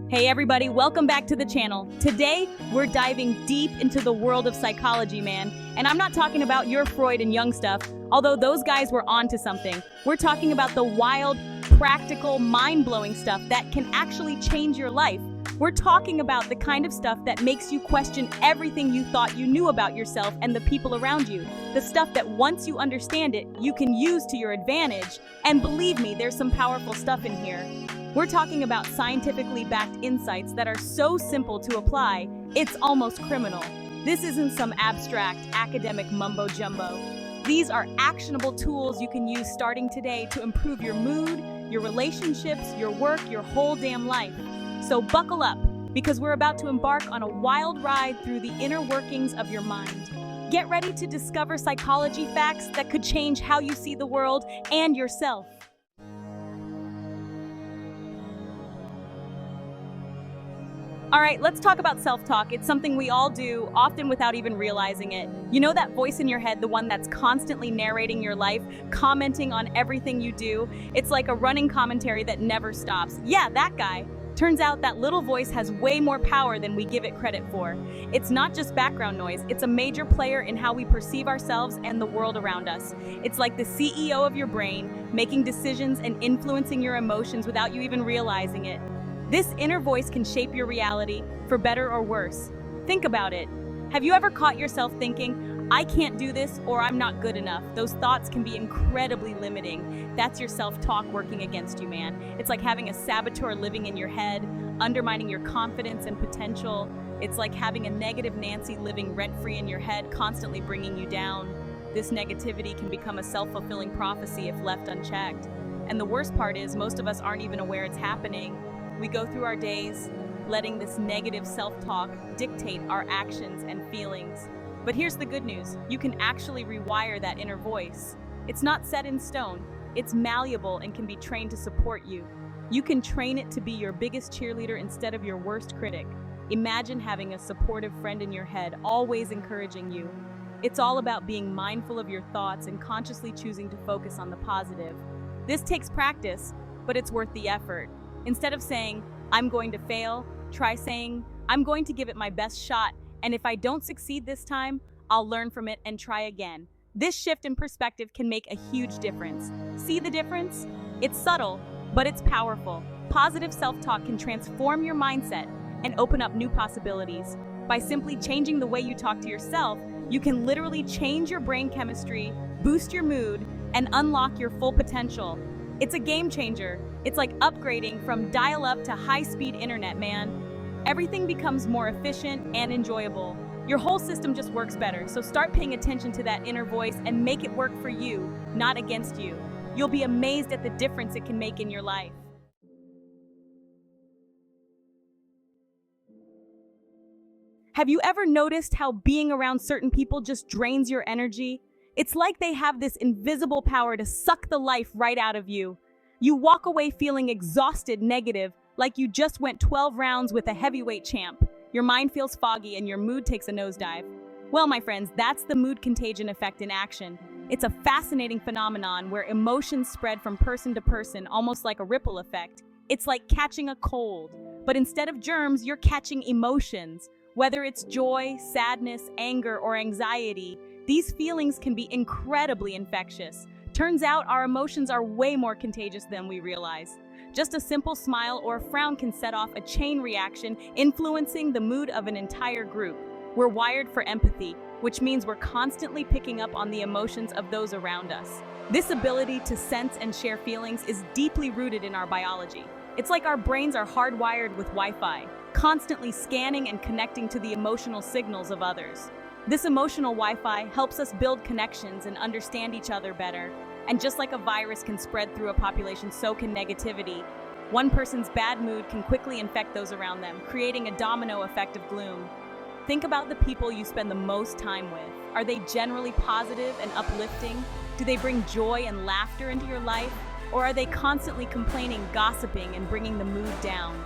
Hey everybody, welcome back to the channel. Today, we're diving deep into the world of psychology, man. And I'm not talking about your Freud and Jung stuff, although those guys were onto something. We're talking about the wild, practical, mind-blowing stuff that can actually change your life. We're talking about the kind of stuff that makes you question everything you thought you knew about yourself and the people around you. The stuff that once you understand it, you can use to your advantage. And believe me, there's some powerful stuff in here. We're talking about scientifically backed insights that are so simple to apply, it's almost criminal. This isn't some abstract academic mumbo jumbo. These are actionable tools you can use starting today to improve your mood, your relationships, your work, your whole damn life. So buckle up, because we're about to embark on a wild ride through the inner workings of your mind. Get ready to discover psychology facts that could change how you see the world and yourself. All right, let's talk about self-talk. It's something we all do, often without even realizing it. You know that voice in your head, the one that's constantly narrating your life, commenting on everything you do? It's like a running commentary that never stops. Yeah, that guy. Turns out that little voice has way more power than we give it credit for. It's not just background noise, it's a major player in how we perceive ourselves and the world around us. It's like the CEO of your brain, making decisions and influencing your emotions without you even realizing it. This inner voice can shape your reality, for better or worse. Think about it. Have you ever caught yourself thinking, I can't do this, or I'm not good enough? Those thoughts can be incredibly limiting. That's your self-talk working against you, man. It's like having a saboteur living in your head, undermining your confidence and potential. It's like having a negative Nancy living rent-free in your head, constantly bringing you down. This negativity can become a self-fulfilling prophecy if left unchecked. And the worst part is, most of us aren't even aware it's happening. We go through our days, letting this negative self-talk dictate our actions and feelings. But here's the good news. You can actually rewire that inner voice. It's not set in stone. It's malleable and can be trained to support you. You can train it to be your biggest cheerleader instead of your worst critic. Imagine having a supportive friend in your head, always encouraging you. It's all about being mindful of your thoughts and consciously choosing to focus on the positive. This takes practice, but it's worth the effort. Instead of saying, I'm going to fail, try saying, I'm going to give it my best shot, and if I don't succeed this time, I'll learn from it and try again. This shift in perspective can make a huge difference. See the difference? It's subtle, but it's powerful. Positive self-talk can transform your mindset and open up new possibilities. By simply changing the way you talk to yourself, you can literally change your brain chemistry, boost your mood, and unlock your full potential. It's a game changer. It's like upgrading from dial-up to high-speed internet, man. Everything becomes more efficient and enjoyable. Your whole system just works better, so start paying attention to that inner voice and make it work for you, not against you. You'll be amazed at the difference it can make in your life. Have you ever noticed how being around certain people just drains your energy? It's like they have this invisible power to suck the life right out of you. You walk away feeling exhausted, negative, like you just went 12 rounds with a heavyweight champ. Your mind feels foggy and your mood takes a nosedive. Well, my friends, that's the mood contagion effect in action. It's a fascinating phenomenon where emotions spread from person to person, almost like a ripple effect. It's like catching a cold, but instead of germs, you're catching emotions. Whether it's joy, sadness, anger, or anxiety, these feelings can be incredibly infectious. Turns out our emotions are way more contagious than we realize. Just a simple smile or a frown can set off a chain reaction, influencing the mood of an entire group. We're wired for empathy, which means we're constantly picking up on the emotions of those around us. This ability to sense and share feelings is deeply rooted in our biology. It's like our brains are hardwired with Wi-Fi, constantly scanning and connecting to the emotional signals of others. This emotional Wi-Fi helps us build connections and understand each other better. And just like a virus can spread through a population, so can negativity. One person's bad mood can quickly infect those around them, creating a domino effect of gloom. Think about the people you spend the most time with. Are they generally positive and uplifting? Do they bring joy and laughter into your life? Or are they constantly complaining, gossiping, and bringing the mood down?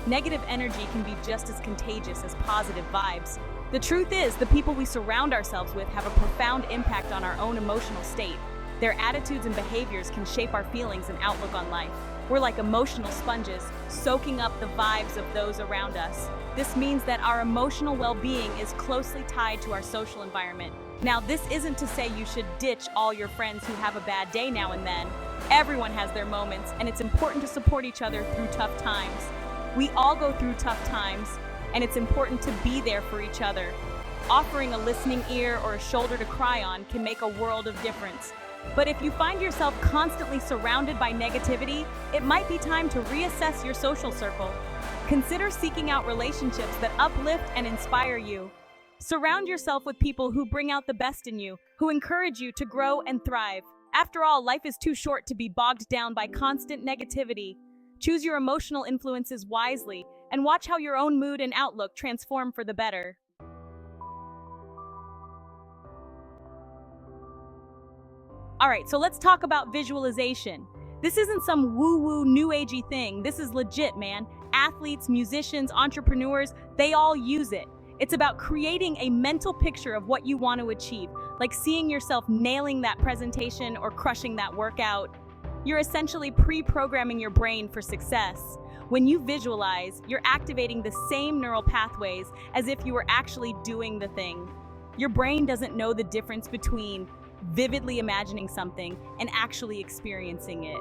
Negative energy can be just as contagious as positive vibes. The truth is, the people we surround ourselves with have a profound impact on our own emotional state. Their attitudes and behaviors can shape our feelings and outlook on life. We're like emotional sponges, soaking up the vibes of those around us. This means that our emotional well-being is closely tied to our social environment. Now, this isn't to say you should ditch all your friends who have a bad day now and then. Everyone has their moments, and it's important to support each other through tough times. We all go through tough times, and it's important to be there for each other. Offering a listening ear or a shoulder to cry on can make a world of difference. But if you find yourself constantly surrounded by negativity, it might be time to reassess your social circle. Consider seeking out relationships that uplift and inspire you. Surround yourself with people who bring out the best in you, who encourage you to grow and thrive. After all, life is too short to be bogged down by constant negativity. Choose your emotional influences wisely and watch how your own mood and outlook transform for the better. All right, so let's talk about visualization. This isn't some woo-woo, new-agey thing. This is legit, man. Athletes, musicians, entrepreneurs, they all use it. It's about creating a mental picture of what you want to achieve, like seeing yourself nailing that presentation or crushing that workout. You're essentially pre-programming your brain for success. When you visualize, you're activating the same neural pathways as if you were actually doing the thing. Your brain doesn't know the difference between vividly imagining something and actually experiencing it.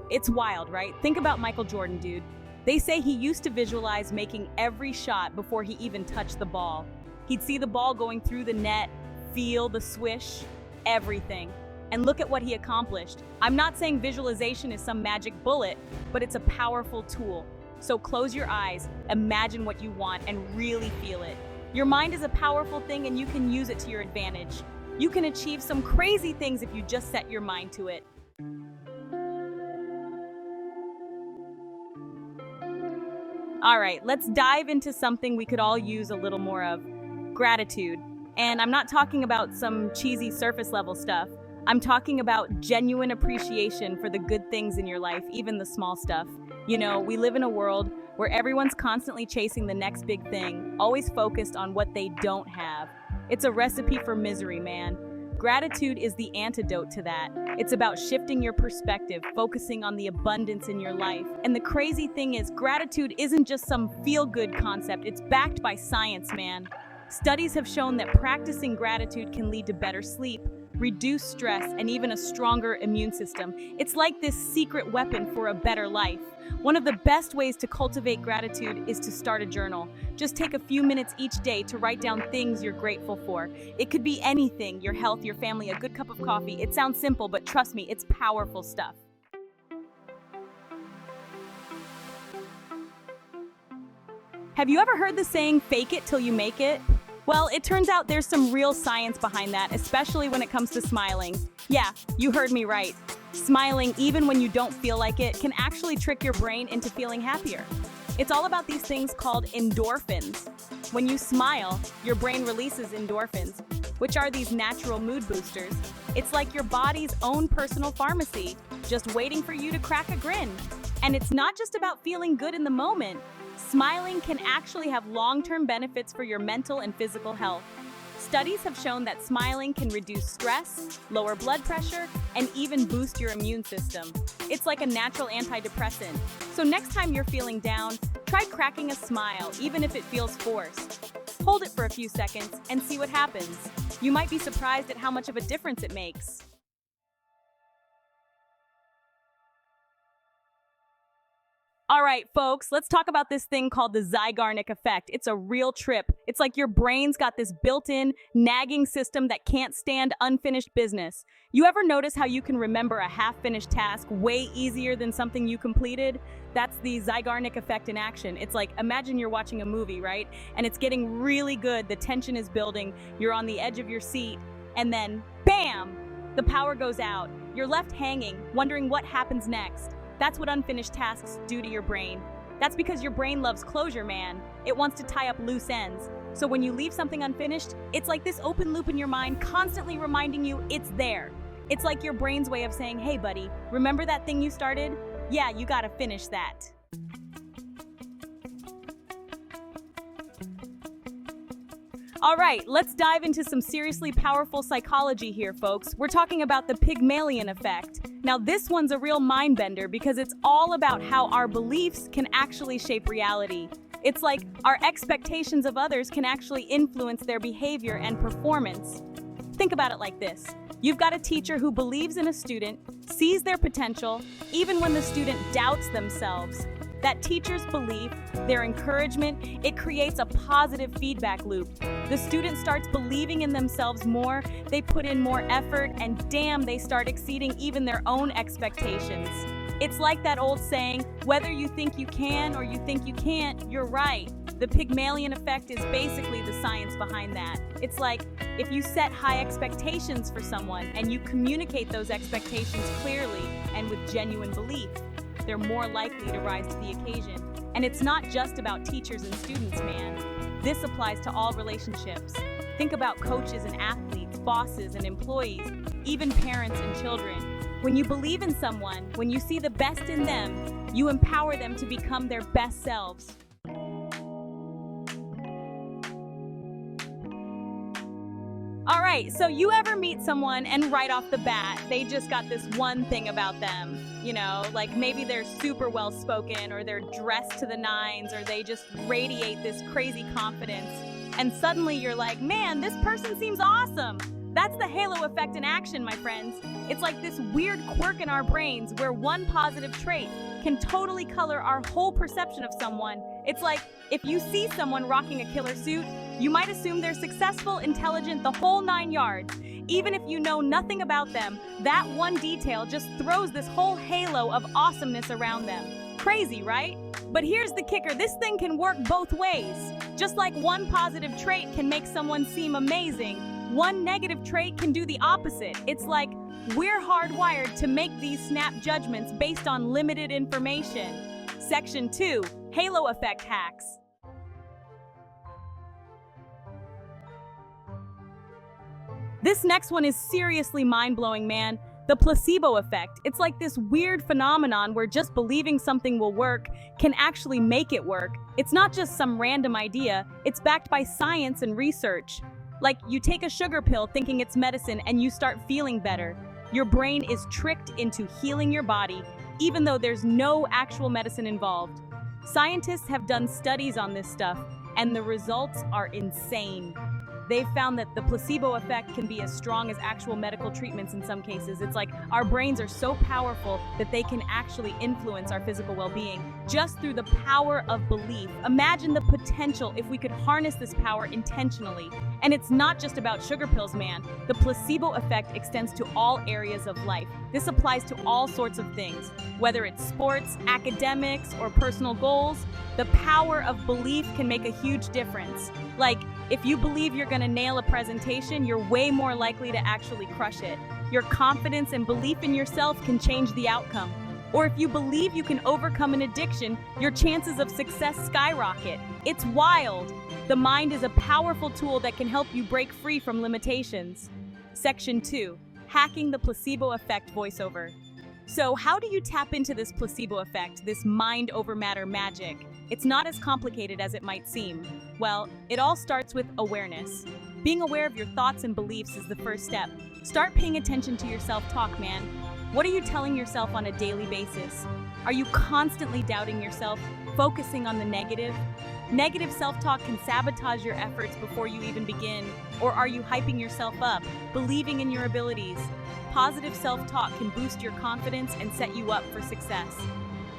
It's wild, right? Think about Michael Jordan, dude. They say he used to visualize making every shot before he even touched the ball. He'd see the ball going through the net, feel the swish, everything. And look at what he accomplished. I'm not saying visualization is some magic bullet, but it's a powerful tool. So close your eyes, imagine what you want, and really feel it. Your mind is a powerful thing, and you can use it to your advantage. You can achieve some crazy things if you just set your mind to it. All right, let's dive into something we could all use a little more of: gratitude. And I'm not talking about some cheesy surface level stuff. I'm talking about genuine appreciation for the good things in your life, even the small stuff. You know, we live in a world where everyone's constantly chasing the next big thing, always focused on what they don't have. It's a recipe for misery, man. Gratitude is the antidote to that. It's about shifting your perspective, focusing on the abundance in your life. And the crazy thing is, gratitude isn't just some feel-good concept, it's backed by science, man. Studies have shown that practicing gratitude can lead to better sleep, reduce stress, and even a stronger immune system. It's like this secret weapon for a better life. One of the best ways to cultivate gratitude is to start a journal. Just take a few minutes each day to write down things you're grateful for. It could be anything: your health, your family, a good cup of coffee. It sounds simple, but trust me, it's powerful stuff. Have you ever heard the saying, fake it till you make it? Well, it turns out there's some real science behind that, especially when it comes to smiling. Yeah, you heard me right. Smiling, even when you don't feel like it, can actually trick your brain into feeling happier. It's all about these things called endorphins. When you smile, your brain releases endorphins, which are these natural mood boosters. It's like your body's own personal pharmacy, just waiting for you to crack a grin. And it's not just about feeling good in the moment. Smiling can actually have long-term benefits for your mental and physical health. Studies have shown that smiling can reduce stress, lower blood pressure, and even boost your immune system. It's like a natural antidepressant. So next time you're feeling down, try cracking a smile, even if it feels forced. Hold it for a few seconds and see what happens. You might be surprised at how much of a difference it makes. All right, folks, let's talk about this thing called the Zygarnik Effect. It's a real trip. It's like your brain's got this built-in, nagging system that can't stand unfinished business. You ever notice how you can remember a half-finished task way easier than something you completed? That's the Zygarnik Effect in action. It's like, imagine you're watching a movie, right? And it's getting really good, the tension is building, you're on the edge of your seat, and then, bam! The power goes out. You're left hanging, wondering what happens next. That's what unfinished tasks do to your brain. That's because your brain loves closure, man. It wants to tie up loose ends. So when you leave something unfinished, it's like this open loop in your mind, constantly reminding you it's there. It's like your brain's way of saying, hey buddy, remember that thing you started? Yeah, you gotta finish that. All right, let's dive into some seriously powerful psychology here, folks. We're talking about the Pygmalion Effect. Now, this one's a real mind bender because it's all about how our beliefs can actually shape reality. It's like our expectations of others can actually influence their behavior and performance. Think about it like this. You've got a teacher who believes in a student, sees their potential, even when the student doubts themselves. That teacher's belief, their encouragement, it creates a positive feedback loop. The student starts believing in themselves more, they put in more effort, and damn, they start exceeding even their own expectations. It's like that old saying, whether you think you can or you think you can't, you're right. The Pygmalion Effect is basically the science behind that. It's like, if you set high expectations for someone and you communicate those expectations clearly and with genuine belief, they're more likely to rise to the occasion. And it's not just about teachers and students, man. This applies to all relationships. Think about coaches and athletes, bosses and employees, even parents and children. When you believe in someone, when you see the best in them, you empower them to become their best selves. All right, so you ever meet someone and right off the bat, they just got this one thing about them, like maybe they're super well-spoken or they're dressed to the nines or they just radiate this crazy confidence. And suddenly you're like, man, this person seems awesome. That's the halo effect in action, my friends. It's like this weird quirk in our brains where one positive trait can totally color our whole perception of someone. It's like if you see someone rocking a killer suit, you might assume they're successful, intelligent, the whole 9 yards. Even if you know nothing about them, that one detail just throws this whole halo of awesomeness around them. Crazy, right? But here's the kicker, this thing can work both ways. Just like one positive trait can make someone seem amazing, one negative trait can do the opposite. It's like we're hardwired to make these snap judgments based on limited information. Section 2, Halo Effect Hacks. This next one is seriously mind-blowing, man. The placebo effect. It's like this weird phenomenon where just believing something will work can actually make it work. It's not just some random idea, it's backed by science and research. Like you take a sugar pill thinking it's medicine and you start feeling better. Your brain is tricked into healing your body, even though there's no actual medicine involved. Scientists have done studies on this stuff, and the results are insane. They've found that the placebo effect can be as strong as actual medical treatments in some cases. It's like our brains are so powerful that they can actually influence our physical well-being just through the power of belief. Imagine the potential if we could harness this power intentionally. And it's not just about sugar pills, man. The placebo effect extends to all areas of life. This applies to all sorts of things, whether it's sports, academics, or personal goals. The power of belief can make a huge difference. Like, if you believe you're gonna nail a presentation, you're way more likely to actually crush it. Your confidence and belief in yourself can change the outcome. Or if you believe you can overcome an addiction, your chances of success skyrocket. It's wild. The mind is a powerful tool that can help you break free from limitations. Section 2, Hacking the Placebo Effect Voiceover. So how do you tap into this placebo effect, this mind over matter magic? It's not as complicated as it might seem. Well, it all starts with awareness. Being aware of your thoughts and beliefs is the first step. Start paying attention to your self-talk, man. What are you telling yourself on a daily basis? Are you constantly doubting yourself, focusing on the negative? Negative self-talk can sabotage your efforts before you even begin. Or are you hyping yourself up, believing in your abilities? Positive self-talk can boost your confidence and set you up for success.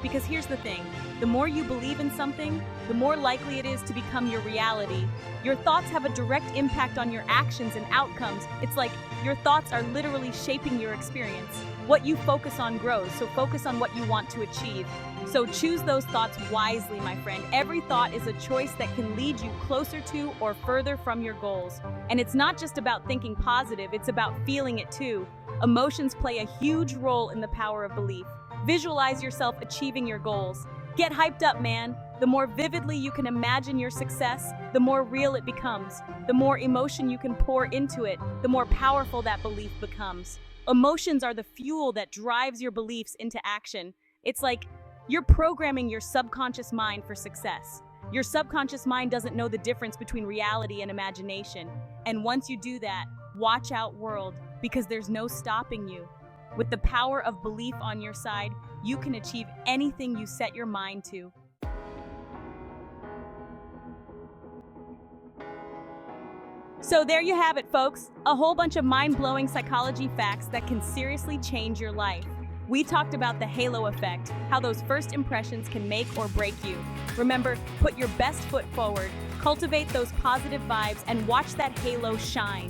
Because here's the thing, the more you believe in something, the more likely it is to become your reality. Your thoughts have a direct impact on your actions and outcomes. It's like your thoughts are literally shaping your experience. What you focus on grows, so focus on what you want to achieve. So choose those thoughts wisely, my friend. Every thought is a choice that can lead you closer to or further from your goals. And it's not just about thinking positive, it's about feeling it too. Emotions play a huge role in the power of belief. Visualize yourself achieving your goals. Get hyped up, man. The more vividly you can imagine your success, the more real it becomes. The more emotion you can pour into it, the more powerful that belief becomes. Emotions are the fuel that drives your beliefs into action. It's like you're programming your subconscious mind for success. Your subconscious mind doesn't know the difference between reality and imagination. And once you do that, watch out, world, because there's no stopping you. With the power of belief on your side, you can achieve anything you set your mind to. So there you have it, folks. A whole bunch of mind-blowing psychology facts that can seriously change your life. We talked about the halo effect, how those first impressions can make or break you. Remember, put your best foot forward, cultivate those positive vibes, and watch that halo shine.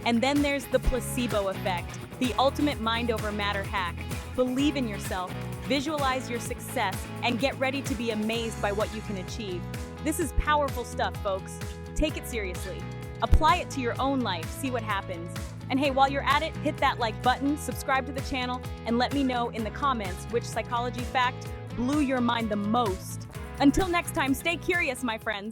And then there's the placebo effect, the ultimate mind over matter hack. Believe in yourself, visualize your success, and get ready to be amazed by what you can achieve. This is powerful stuff, folks. Take it seriously. Apply it to your own life, see what happens. And hey, while you're at it, hit that like button, subscribe to the channel, and let me know in the comments which psychology fact blew your mind the most. Until next time, stay curious, my friends.